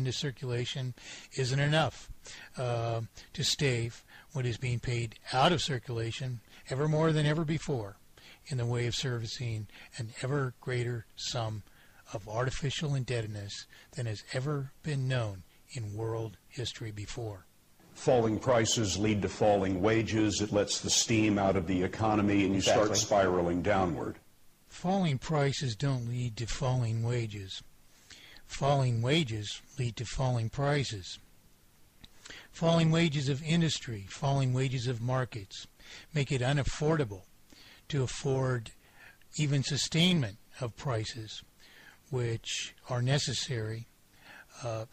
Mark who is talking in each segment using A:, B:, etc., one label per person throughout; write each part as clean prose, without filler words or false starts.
A: into circulation isn't enough to stave what is being paid out of circulation ever more than ever before in the way of servicing an ever greater sum of artificial indebtedness than has ever been known in world history before.
B: Falling prices lead to falling wages. It lets the steam out of the economy, and you start spiraling downward.
A: Falling prices don't lead to falling wages. Falling wages lead to falling prices. Falling wages of industry, falling wages of markets make it unaffordable to afford even sustainment of prices, which are necessary,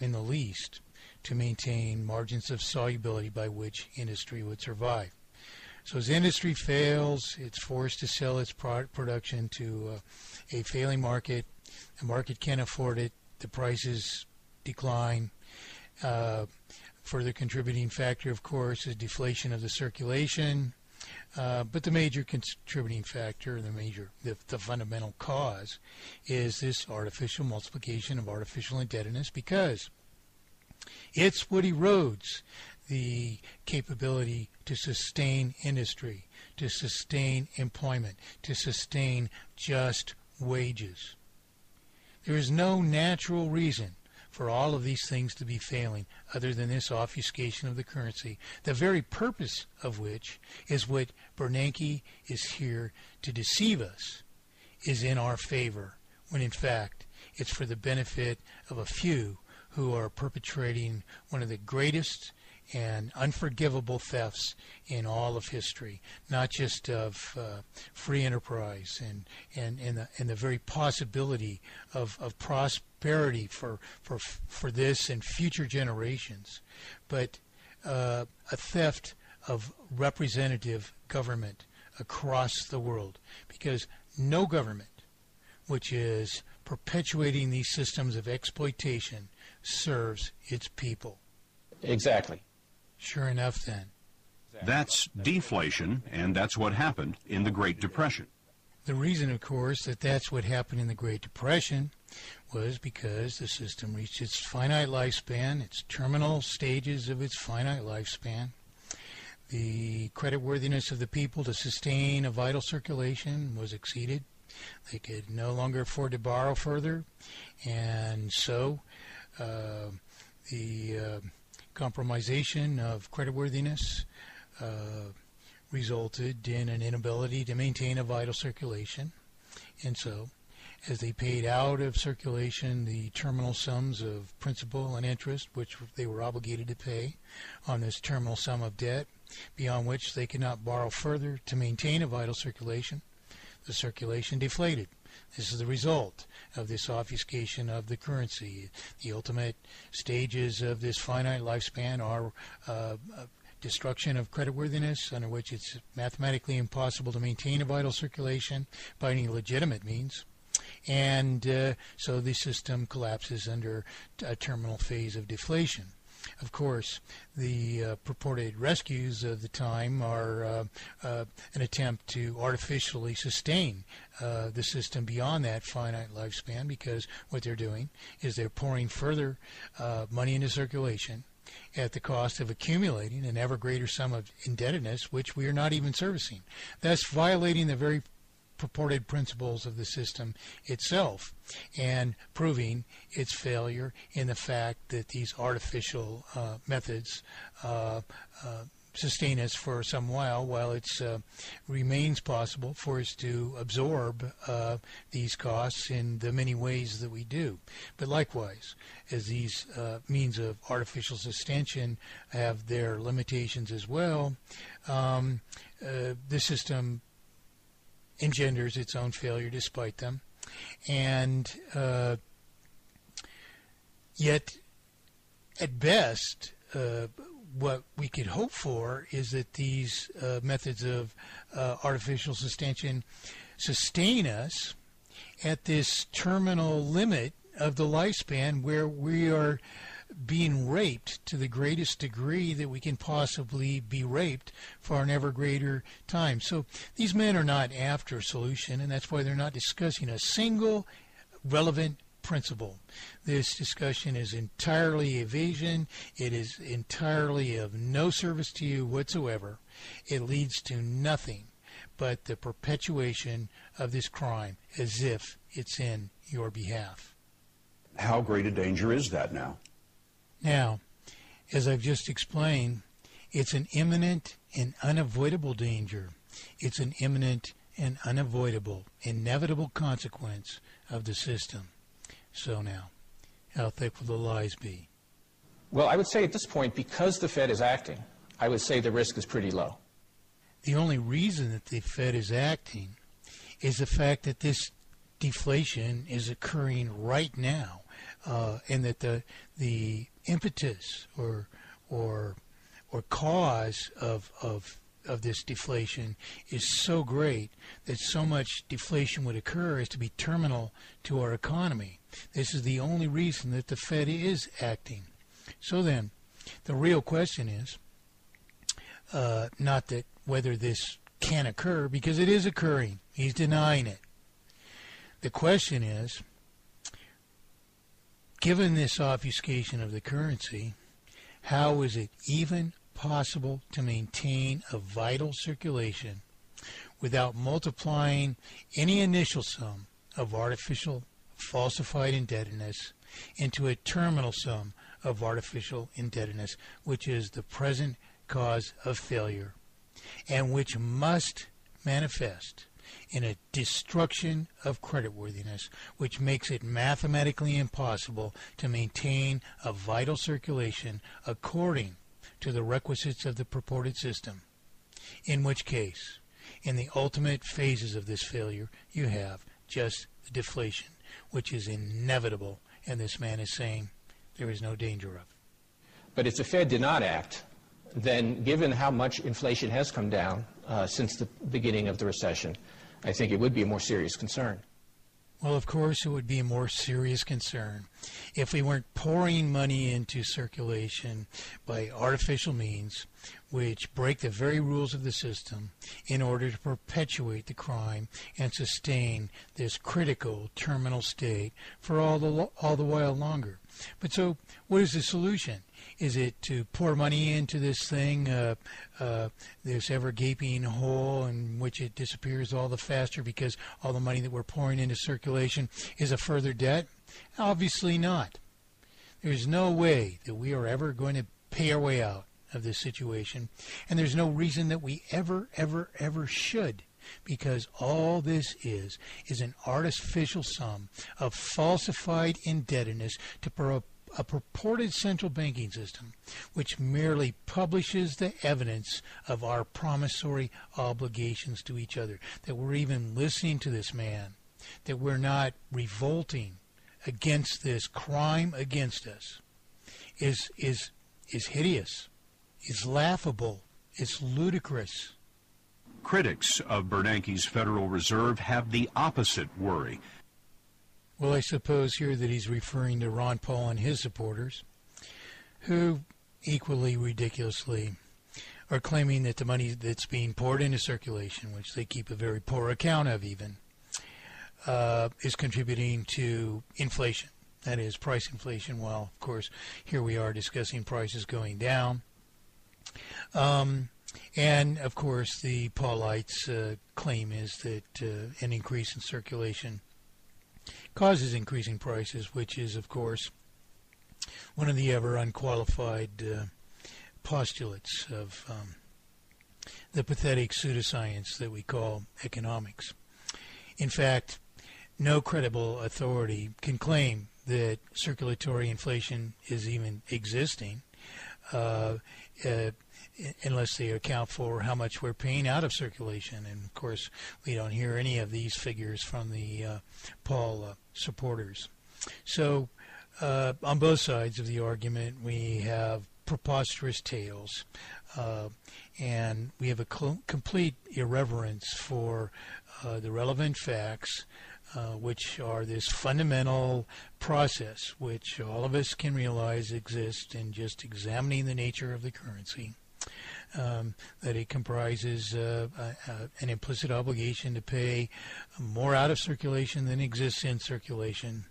A: in the least, to maintain margins of solubility by which industry would survive. So as industry fails, it's forced to sell its production to a failing market. The market can't afford it. The prices decline. Further contributing factor, of course, is deflation of the circulation. But the major contributing factor, the fundamental cause, is this artificial multiplication of artificial indebtedness, because it's what erodes the capability to sustain industry, to sustain employment, to sustain just wages. There is no natural reason for all of these things to be failing other than this obfuscation of the currency, the very purpose of which is what Bernanke is here to deceive us is in our favor, when in fact it's for the benefit of a few who are perpetrating one of the greatest and unforgivable thefts in all of history, not just of free enterprise and the very possibility of prosperity for this and future generations, but a theft of representative government across the world, because no government which is perpetuating these systems of exploitation serves its people.
C: Exactly.
A: Sure enough, then.
D: That's deflation, and that's what happened in the Great Depression.
A: The reason, of course, that that's what happened in the Great Depression was because the system reached its finite lifespan, its terminal stages of its finite lifespan. The creditworthiness of the people to sustain a vital circulation was exceeded. They could no longer afford to borrow further, and so the compromisation of creditworthiness resulted in an inability to maintain a vital circulation. And so, as they paid out of circulation the terminal sums of principal and interest which they were obligated to pay on this terminal sum of debt, beyond which they could not borrow further to maintain a vital circulation, the circulation deflated. This is the result of this obfuscation of the currency. The ultimate stages of this finite lifespan are destruction of creditworthiness, under which it's mathematically impossible to maintain a vital circulation by any legitimate means. And so the system collapses under a terminal phase of deflation. Of course, the purported rescues of the time are an attempt to artificially sustain the system beyond that finite lifespan, because what they're doing is they're pouring further money into circulation at the cost of accumulating an ever greater sum of indebtedness, which we are not even servicing, thus violating the very purported principles of the system itself, and proving its failure in the fact that these artificial methods sustain us for some while it remains possible for us to absorb these costs in the many ways that we do. But likewise, as these means of artificial sustention have their limitations as well, the system engenders its own failure despite them. And yet, at best, what we could hope for is that these methods of artificial sustention sustain us at this terminal limit of the lifespan where we are being raped to the greatest degree that we can possibly be raped for an ever greater time. So these men are not after a solution, and that's why they're not discussing a single relevant principle. This discussion is entirely evasion. It is entirely of no service to you whatsoever. It leads to nothing but the perpetuation of this crime as if it's in your behalf.
B: How great a danger is that now?
A: Now, as I've just explained, it's an imminent and unavoidable danger. It's an imminent and unavoidable, inevitable consequence of the system. So now, how thick will the lies be?
C: Well, I would say at this point, because the Fed is acting, I would say the risk is pretty low.
A: The only reason that the Fed is acting is the fact that this deflation is occurring right now, and that the impetus or cause of this deflation is so great that so much deflation would occur as to be terminal to our economy. This is the only reason that the Fed is acting. So then, the real question is not that whether this can occur, because it is occurring. He's denying it. The question is, given this obfuscation of the currency, how is it even possible to maintain a vital circulation without multiplying any initial sum of artificial falsified indebtedness into a terminal sum of artificial indebtedness, which is the present cause of failure, and which must manifest in a destruction of creditworthiness, which makes it mathematically impossible to maintain a vital circulation according to the requisites of the purported system. In which case, in the ultimate phases of this failure, you have just the deflation, which is inevitable, and this man is saying there is no danger of.
C: But if the Fed did not act, then given how much inflation has come down since the beginning of the recession, I think it would be a more serious concern.
A: Well, of course, it would be a more serious concern if we weren't pouring money into circulation by artificial means, which break the very rules of the system in order to perpetuate the crime and sustain this critical terminal state for all the while longer. But so, what is the solution? Is it to pour money into this thing, this ever-gaping hole in which it disappears all the faster because all the money that we're pouring into circulation is a further debt? Obviously not. There's no way that we are ever going to pay our way out of this situation, and there's no reason that we ever should, because all this is an artificial sum of falsified indebtedness to a purported central banking system, which merely publishes the evidence of our promissory obligations to each other, that we're even listening to this man, that we're not revolting against this crime against us, is hideous, is laughable, is ludicrous.
D: Critics of Bernanke's Federal Reserve have the opposite worry.
A: Well, I suppose here that he's referring to Ron Paul and his supporters, who equally ridiculously are claiming that the money that's being poured into circulation, which they keep a very poor account of even, is contributing to inflation. That is, price inflation, while, of course, here we are discussing prices going down. And, of course, the Paulites' claim is that an increase in circulation causes increasing prices, which is, of course, one of the ever unqualified postulates of the pathetic pseudoscience that we call economics. In fact, no credible authority can claim that circulatory inflation is even existing unless they account for how much we're paying out of circulation. And, of course, we don't hear any of these figures from the Paul supporters. So on both sides of the argument, we have preposterous tales, and we have a complete irreverence for the relevant facts, which are this fundamental process which all of us can realize exists in just examining the nature of the currency, that it comprises an implicit obligation to pay more out of circulation than exists in circulation,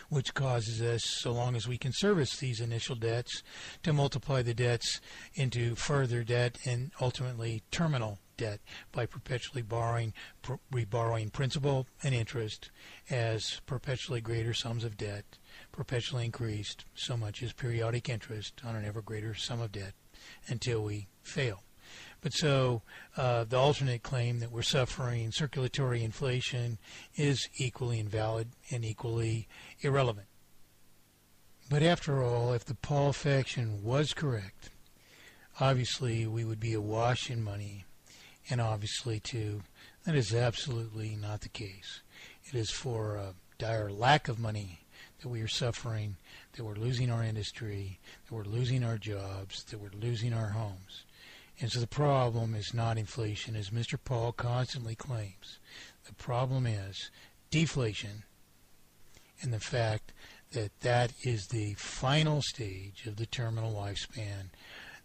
A: which causes us, so long as we can service these initial debts, to multiply the debts into further debt and ultimately terminal debt by perpetually reborrowing principal and interest as perpetually greater sums of debt, perpetually increased so much as periodic interest on an ever greater sum of debt until we fail. But so the alternate claim that we're suffering circulatory inflation is equally invalid and equally irrelevant. But after all, if the Paul faction was correct, obviously we would be awash in money, and obviously, too, that is absolutely not the case. It is for a dire lack of money that we are suffering, that we're losing our industry, that we're losing our jobs, that we're losing our homes. And so the problem is not inflation, as Mr. Paul constantly claims. The problem is deflation, and the fact that that is the final stage of the terminal lifespan,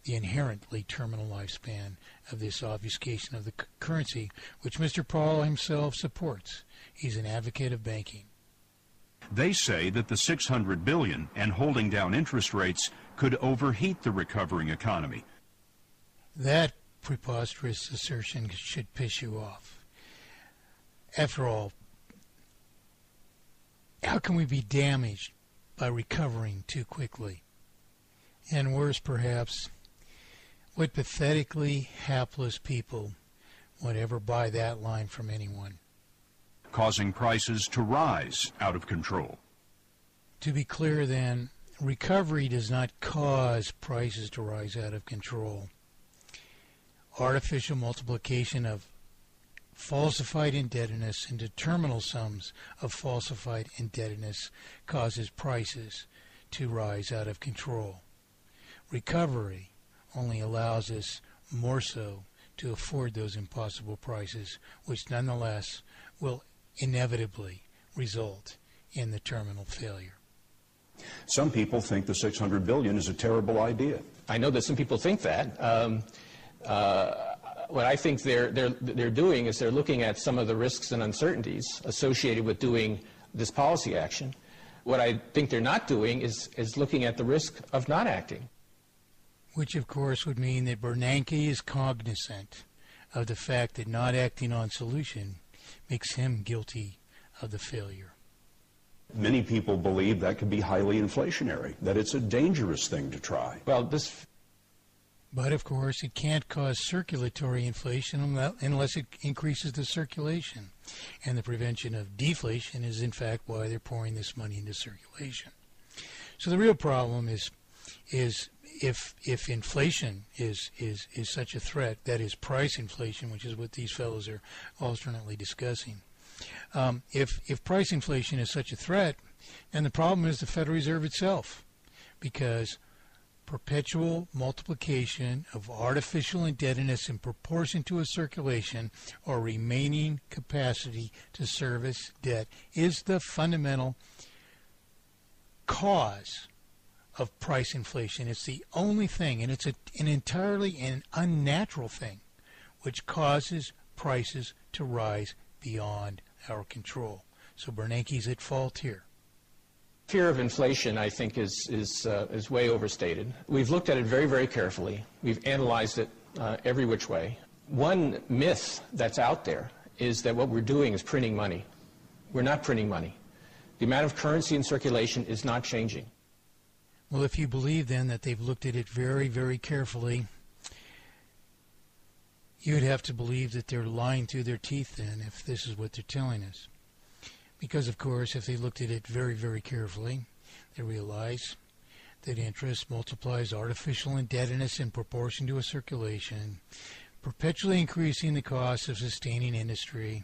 A: the inherently terminal lifespan of this obfuscation of the currency, which Mr. Paul himself supports. He's an advocate of banking.
D: They say that the $600 billion and holding down interest rates could overheat the recovering economy.
A: That preposterous assertion should piss you off. After all, how can we be damaged by recovering too quickly? And worse, perhaps, what pathetically hapless people would ever buy that line from anyone?
D: Causing prices to rise out of control.
A: To be clear, then, recovery does not cause prices to rise out of control. Artificial multiplication of falsified indebtedness into terminal sums of falsified indebtedness causes prices to rise out of control. Recovery only allows us more so to afford those impossible prices, which nonetheless will inevitably result in the terminal failure.
B: Some people think the $600 billion is a terrible idea.
C: I know that some people think that. What I think they're doing is they're looking at some of the risks and uncertainties associated with doing this policy action. What I think they're not doing is looking at the risk of not acting.
A: Which, of course, would mean that Bernanke is cognizant of the fact that not acting on solution makes him guilty of the failure.
B: Many people believe that could be highly inflationary, that it's a dangerous thing to try.
C: Well,
A: But, of course, it can't cause circulatory inflation unless it increases the circulation. And the prevention of deflation is, in fact, why they're pouring this money into circulation. So the real problem is if inflation is such a threat, that is price inflation, which is what these fellows are alternately discussing. If price inflation is such a threat, then the problem is the Federal Reserve itself, because perpetual multiplication of artificial indebtedness in proportion to a circulation or remaining capacity to service debt is the fundamental cause of price inflation. It's the only thing, and it's an entirely unnatural thing, which causes prices to rise beyond our control. So Bernanke's at fault here.
C: fear of inflation, I think, is way overstated. We've looked at it very, very carefully. We've analyzed it every which way. One myth that's out there is that what we're doing is printing money. We're not printing money. The amount of currency in circulation is not changing.
A: Well, if you believe then that they've looked at it very, very carefully, you'd have to believe that they're lying through their teeth then, if this is what they're telling us. Because, of course, if they looked at it very, very carefully, they realize that interest multiplies artificial indebtedness in proportion to a circulation, perpetually increasing the cost of sustaining industry,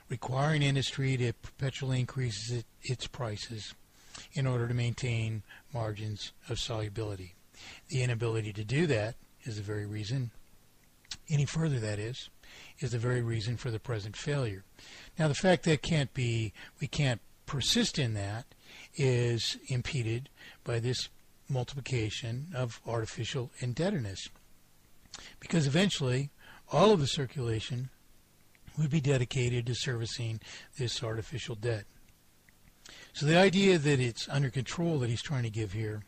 A: requiring industry to perpetually increase its prices in order to maintain margins of solubility. The inability to do that is the very reason, any further that is the very reason for the present failure. Now, the fact that we can't persist in that is impeded by this multiplication of artificial indebtedness, because eventually all of the circulation would be dedicated to servicing this artificial debt. So the idea that it's under control that he's trying to give here